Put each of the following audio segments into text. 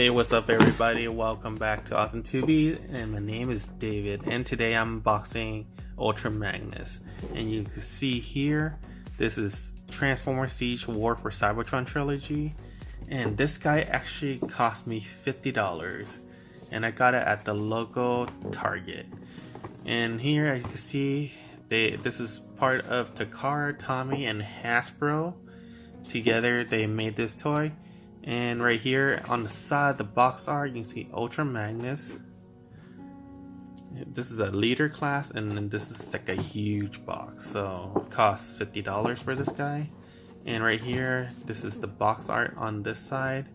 Hey, what's up everybody? Welcome back to AwesomeTubees, and my name is David, and today I'm unboxing UltraMagnus. And you can see here, this is Transformer Siege War for Cybertron Trilogy, and this guy actually cost me $50, and I got it at the local Target. And here, as you can see, this is part of Takara, Tommy, and Hasbro. Together, they made this toy. And right here on the side of the box art, you can see UltraMagnus. This is a leader class, and then this is like a huge box, so it costs $50 for this guy. And right here, this is the box art on this side.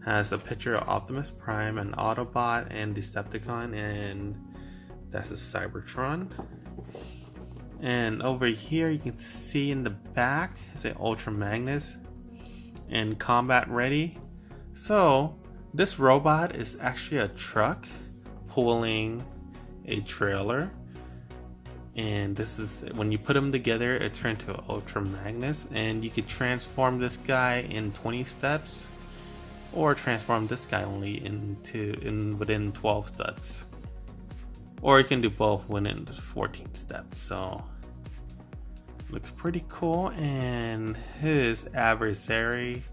Has a picture of Optimus Prime, and Autobot, and Decepticon, and that's a Cybertron. And over here, you can see in the back, it's an UltraMagnus and combat ready. So this robot is actually a truck pulling a trailer, and this is when you put them together, it turns to UltraMagnus, and you could transform this guy in 20 steps or transform this guy only within 12 steps, or you can do both within 14 steps. So looks pretty cool. And his adversary,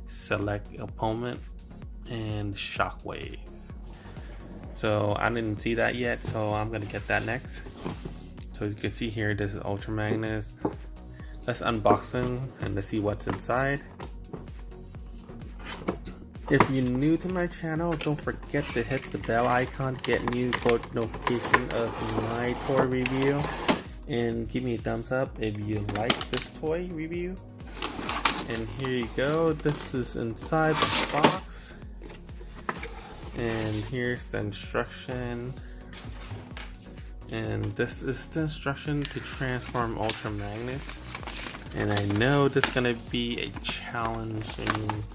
select opponent, and shockwave. So I didn't see that yet, so I'm gonna get that next. So as you can see here, this is UltraMagnus. Let's unbox him and let's see what's inside. If you're new to my channel, don't forget to hit the bell icon to get new notification of my toy review. And give me a thumbs up if you like this toy review. And here you go, this is inside the box, and here's the instruction, and this is the instruction to transform UltraMagnus. And I know this is gonna be a challenging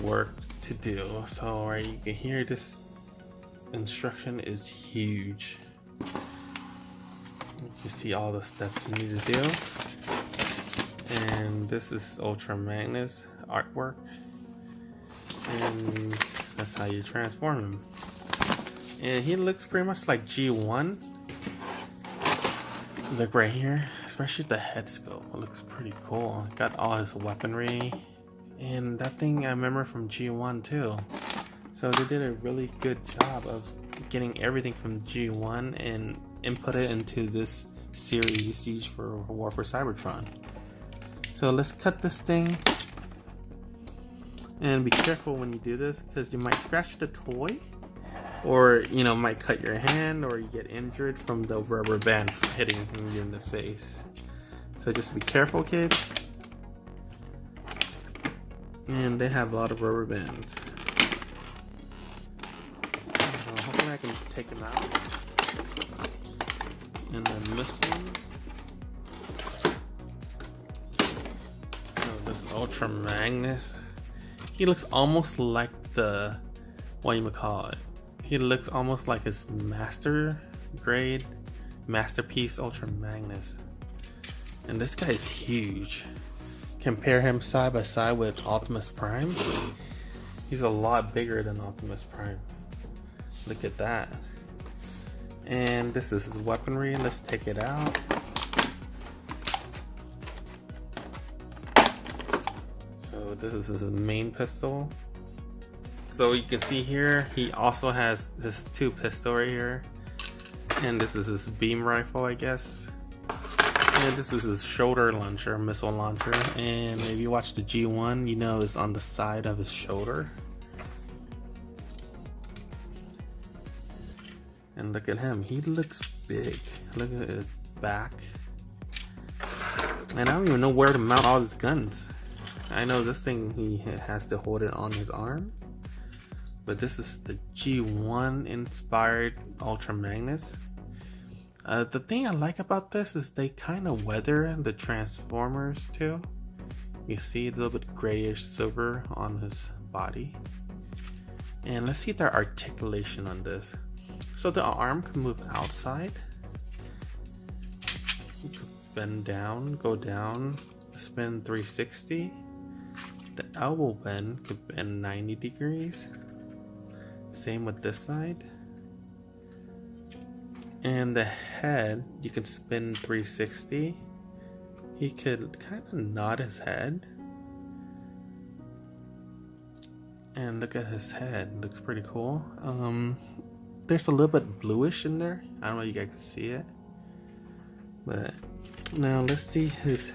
work to do. So right, you can hear this instruction is huge. You see all the steps you need to do. And this is UltraMagnus artwork, and that's how you transform him. And he looks pretty much like G1. Look right here, especially the head sculpt. It looks pretty cool. Got all his weaponry, and that thing I remember from G1 too. So they did a really good job of getting everything from G1 and input it into this series, Siege for War for Cybertron. So let's cut this thing, and be careful when you do this, because you might scratch the toy, or might cut your hand, or you get injured from the rubber band hitting you in the face. So just be careful, kids. And they have a lot of rubber bands. So hopefully I can take them out. And then this one. So this is UltraMagnus. He looks almost like the, he looks almost like his master grade, masterpiece UltraMagnus. And this guy is huge. Compare him side by side with Optimus Prime. He's a lot bigger than Optimus Prime. Look at that. And this is his weaponry. Let's take it out. So this is his main pistol. So you can see here, he also has this two pistol right here. And this is his beam rifle, I guess. And this is his shoulder launcher, missile launcher. And if you watch the G1, you know it's on the side of his shoulder. And look at him, he looks big. Look at his back. And I don't even know where to mount all his guns. I know this thing, he has to hold it on his arm. But this is the G1 inspired UltraMagnus. The thing I like about this is they kind of weather the Transformers too. You see a little bit grayish silver on his body. And let's see the articulation on this. So the arm can move outside, bend down, go down, spin 360. The elbow bend could bend 90 degrees. Same with this side. And the head, you can spin 360. He could kind of nod his head. And look at his head, looks pretty cool. There's a little bit bluish in there. I don't know if you guys can see it. But now let's see his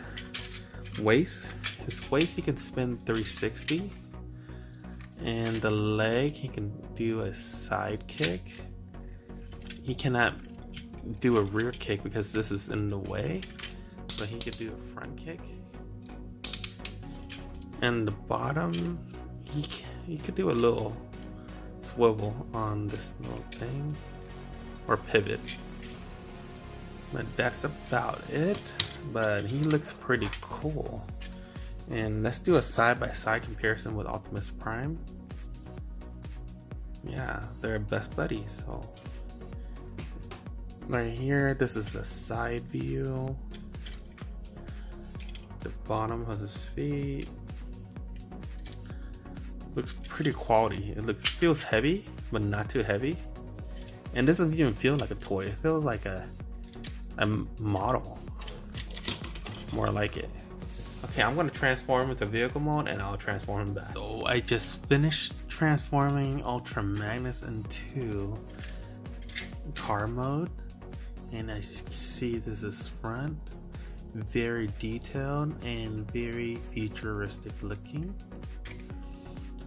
waist. His waist he can spin 360. And the leg, he can do a side kick. He cannot do a rear kick because this is in the way. But he could do a front kick. And the bottom, he could do a little swivel on this little thing. Or pivot. But that's about it. But he looks pretty cool. And let's do a side-by-side comparison with Optimus Prime. Yeah, they're best buddies. So right here, this is the side view. The bottom of his feet. Looks pretty quality. It feels heavy, but not too heavy. And doesn't even feel like a toy. It feels like a model. More like it. Okay, I'm going to transform into vehicle mode and I'll transform him back. So I just finished transforming UltraMagnus into car mode. And as you can see, this is front. Very detailed and very futuristic looking.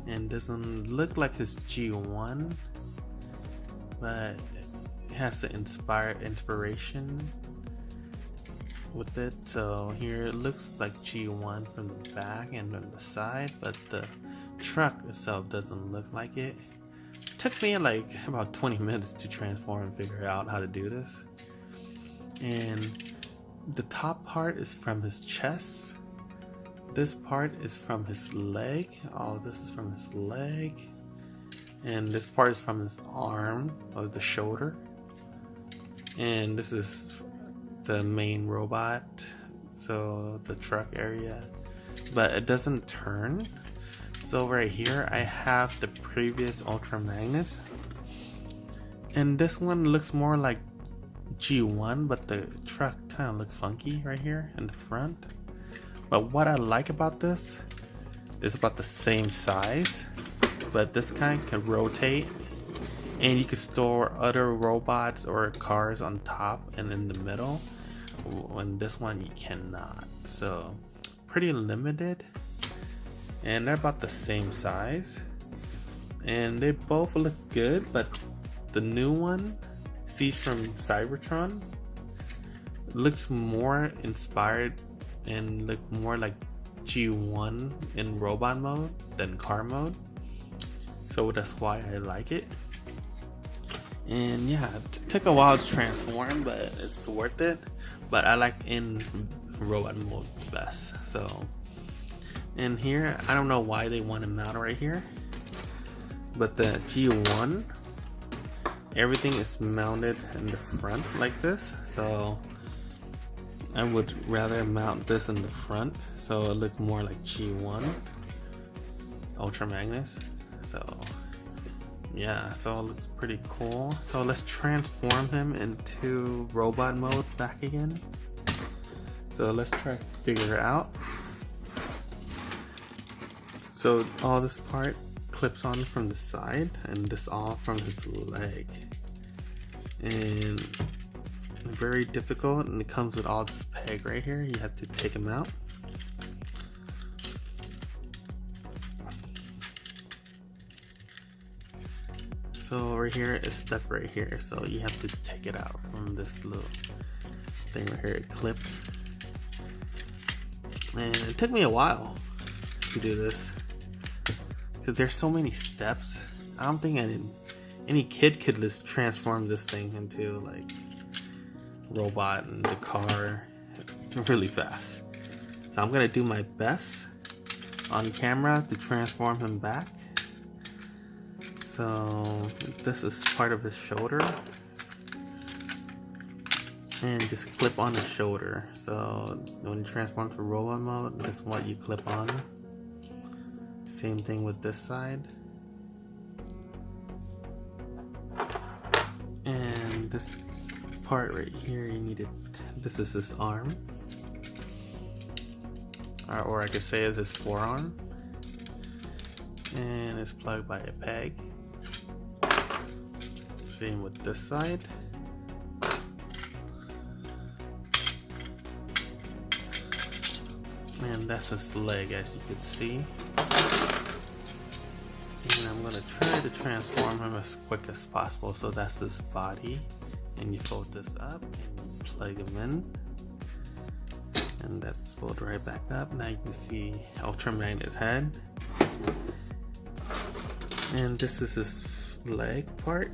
And doesn't look like his G1, but it has the inspiration with it. So here it looks like G1 from the back and from the side, but the truck itself doesn't look like it. Took me like about 20 minutes to transform and figure out how to do this. And the top part is from his chest. This part is from his leg. Oh, this is from his leg. And this part is from his arm or the shoulder. And this is the main robot, so the truck area, but it doesn't turn. So right here I have the previous UltraMagnus, and this one looks more like G1, but the truck kind of looks funky right here in the front. But what I like about this is about the same size, but this kind can rotate and you can store other robots or cars on top and in the middle. When this one you cannot. So pretty limited, and they're about the same size and they both look good, but the new one, Siege from Cybertron, looks more inspired and look more like G1 in robot mode than car mode, so that's why I like it. And yeah, it took a while to transform, but it's worth it. But I like in robot mode best. So, and here, I don't know why they want to mount right here, but the G1, everything is mounted in the front like this. So I would rather mount this in the front so it look more like G1 UltraMagnus. So yeah, so it looks pretty cool. So let's transform him into robot mode back again. So let's try to figure it out. So all this part clips on from the side, and this all from his leg. And very difficult, and it comes with all this peg right here. You have to take him out. So right here is stuck right here, so you have to take it out from this little thing right here, it clipped. And it took me a while to do this because there's so many steps. I don't think any kid could just transform this thing into like robot and the car really fast. So I'm gonna do my best on camera to transform him back. So this is part of his shoulder, and just clip on his shoulder. So when you transform to robot mode, this is what you clip on. Same thing with this side. And this part right here, you need it. This is his arm. Or I could say it's his forearm. And it's plugged by a peg. Same with this side. And that's his leg, as you can see. And I'm gonna try to transform him as quick as possible. So that's his body. And you fold this up and you plug him in. And that's folded right back up. Now you can see UltraMagnus' head. And this is his leg part.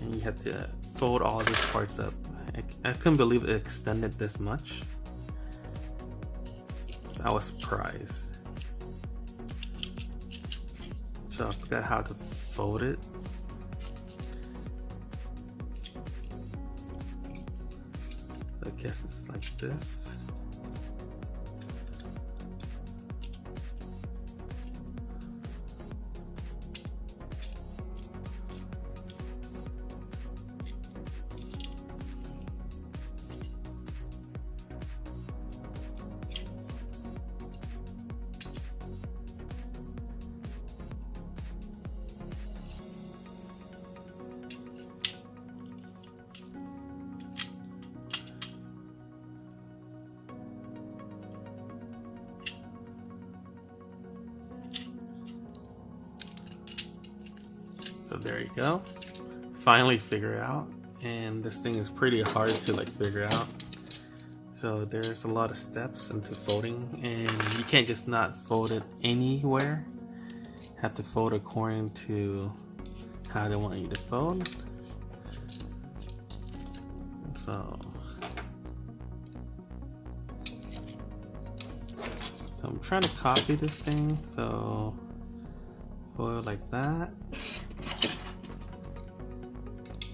And you have to fold all these parts up. I couldn't believe it extended this much. So I was surprised. So I forgot how to fold it. I guess it's like this. So there you go. Finally figure it out. And this thing is pretty hard to figure out. So there's a lot of steps into folding, and you can't just not fold it anywhere. You have to fold according to how they want you to fold. So I'm trying to copy this thing. So fold it like that.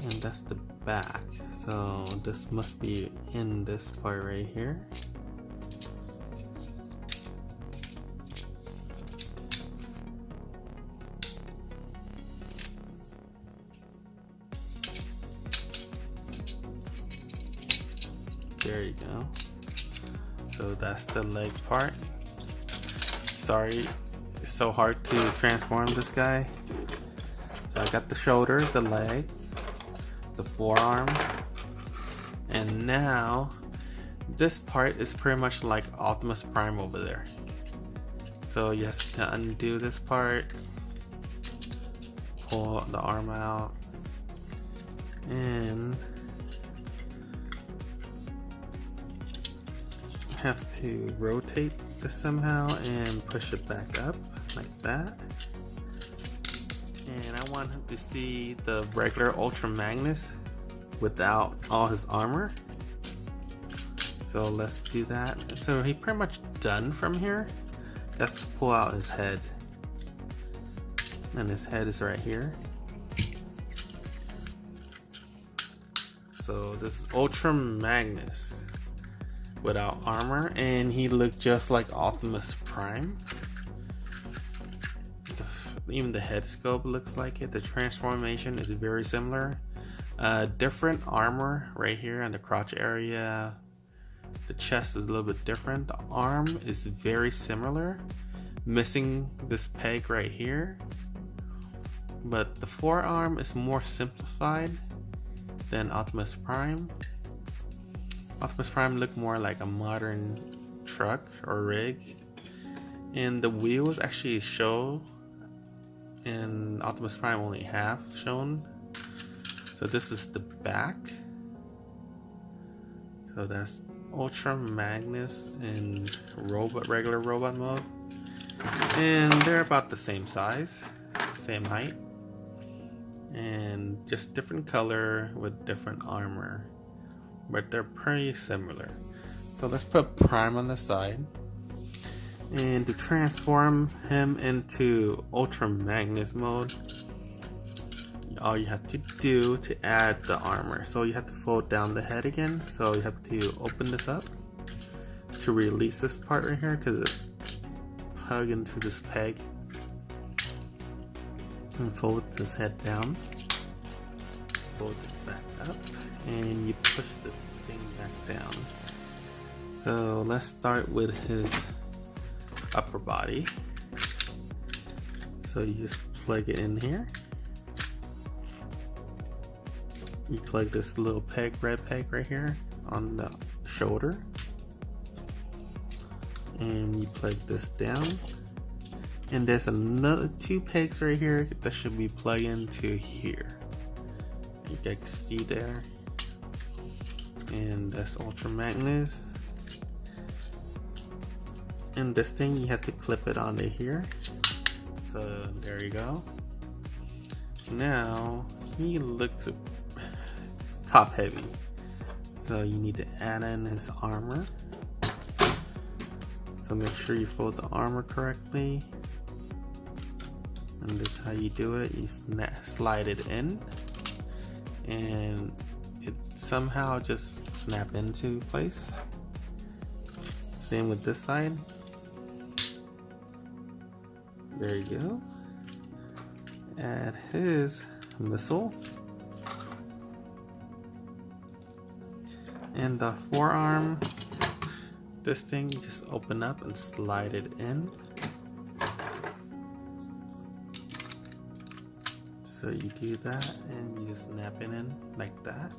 And that's the back. So this must be in this part right here. There you go. So that's the leg part. Sorry, it's so hard to transform this guy. So I got the shoulder, the legs, the forearm, and now this part is pretty much like Optimus Prime over there. So you have to undo this part, pull the arm out, and have to rotate this somehow and push it back up like that. And I want him to see the regular UltraMagnus without all his armor. So let's do that. So he's pretty much done from here. That's to pull out his head. And his head is right here. So this is UltraMagnus without armor, and he looked just like Optimus Prime. Even the head sculpt looks like it. The transformation is very similar. Different armor right here on the crotch area. The chest is a little bit different. The arm is very similar, missing this peg right here. But the forearm is more simplified than Optimus Prime. Optimus Prime looked more like a modern truck or rig. And the wheels actually show, and Optimus Prime only half shown. So this is the back. So that's UltraMagnus in regular robot mode. And they're about the same size, same height, and just different color with different armor, but they're pretty similar. So let's put Prime on the side. And to transform him into UltraMagnus mode, all you have to do to add the armor. So you have to fold down the head again. So you have to open this up to release this part right here, because it hug into this peg and fold this head down. Fold this back up and you push this thing back down. So let's start with his upper body. So you just plug it in here. You plug this little peg, red peg right here on the shoulder. And you plug this down. And there's another 2 pegs right here that should be plugged into here. You guys can see there. And that's UltraMagnus. And this thing, you have to clip it onto here. So there you go. Now he looks top heavy, so you need to add in his armor. So make sure you fold the armor correctly, and this is how you do it. You slide it in and it somehow just snap into place. Same with this side. There you go. Add his missile. And the forearm, this thing, you just open up and slide it in. So you do that and you just snap it in like that.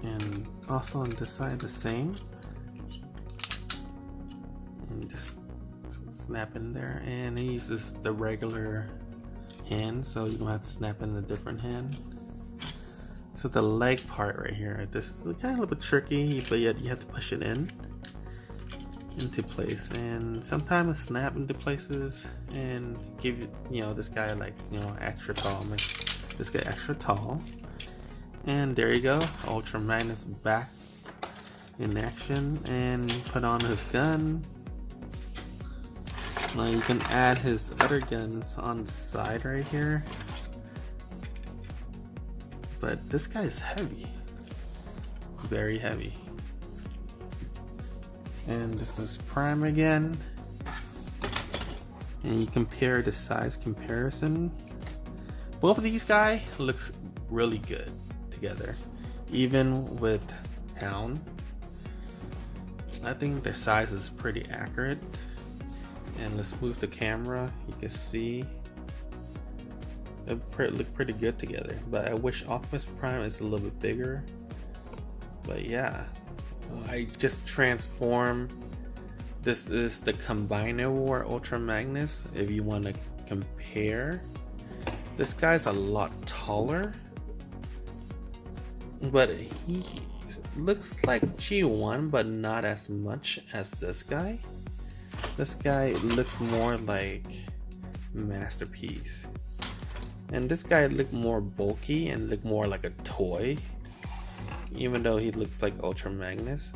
And also on this side the same. And just snap in there, and he uses the regular hand, so you don't have to snap in a different hand. So the leg part right here, this is kind of a little bit tricky, but yet you have to push it into place, and sometimes snap into places and give this guy like extra tall, make this guy extra tall. And there you go, UltraMagnus back in action, and put on his gun. Now you can add his other guns on the side right here, but this guy is heavy, very heavy. And this is Prime again, and you compare the size comparison. Both of these guys looks really good together, even with Hound. I think their size is pretty accurate. And let's move the camera. You can see they look pretty good together. But I wish Optimus Prime is a little bit bigger. But yeah, I just transformed. This is the Combiner War UltraMagnus. If you want to compare, this guy's a lot taller, but he looks like G1, but not as much as this guy. This guy looks more like Masterpiece, and this guy looked more bulky and looked more like a toy, even though he looks like UltraMagnus.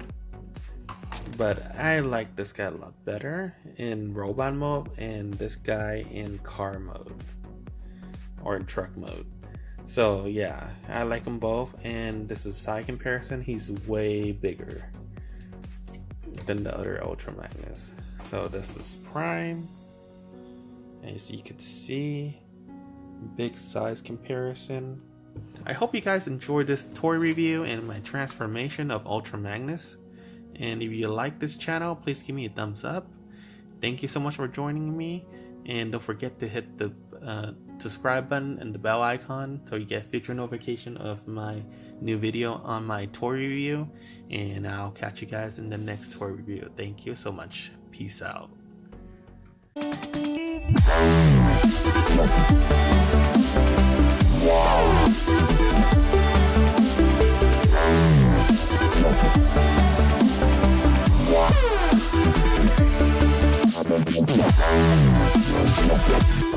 But I like this guy a lot better in robot mode, and this guy in car mode or in truck mode. So yeah, I like them both, and this is side comparison. He's way bigger than the other UltraMagnus. So this is Prime, as you can see, big size comparison. I hope you guys enjoyed this toy review and my transformation of UltraMagnus. And if you like this channel, please give me a thumbs up. Thank you so much for joining me, and don't forget to hit the subscribe button and the bell icon so you get future notification of my new video on my toy review. And I'll catch you guys in the next toy review. Thank you so much. Peace out.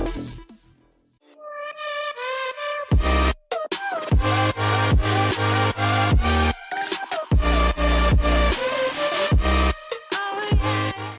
Wow.